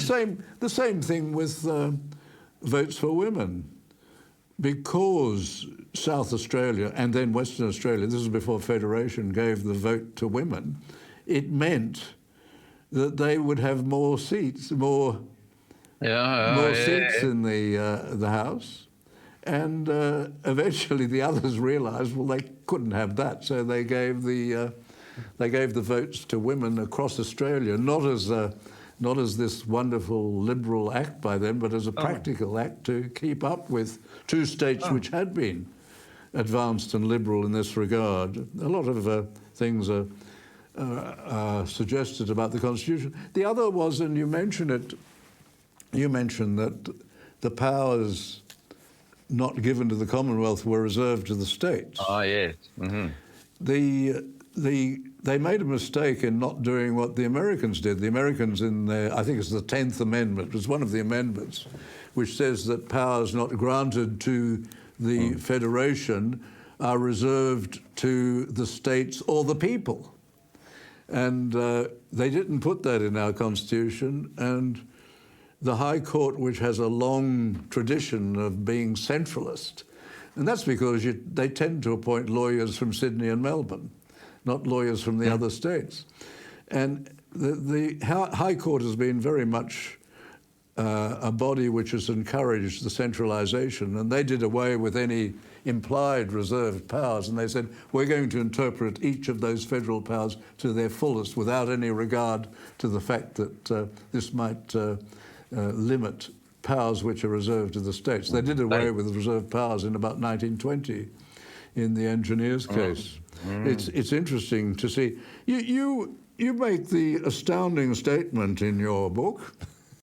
the same thing with votes for women. Because South Australia and then Western Australia, this is before Federation, gave the vote to women, it meant that they would have more seats, more seats in the House. And eventually the others realised, well, they couldn't have that, so they gave the votes to women across Australia, not as this wonderful liberal act by them, but as a practical act to keep up with two states which had been advanced and liberal in this regard. A lot of things are suggested about the Constitution. The other was, and you mentioned it, you mentioned that the powers not given to the Commonwealth were reserved to the states. Oh, yes. Mm-hmm. They made a mistake in not doing what the Americans did. The Americans in their, I think it's the 10th Amendment, it was one of the amendments, which says that powers not granted to the Federation are reserved to the states or the people. And they didn't put that in our Constitution, and the High Court, which has a long tradition of being centralist, and that's because they tend to appoint lawyers from Sydney and Melbourne, not lawyers from the other states. And the High Court has been very much a body which has encouraged the centralisation, and they did away with any implied reserved powers, and they said, we're going to interpret each of those federal powers to their fullest without any regard to the fact that this might limit powers which are reserved to the states. They did away with reserved powers in about 1920 in the engineers case. It's interesting to see. You make the astounding statement in your book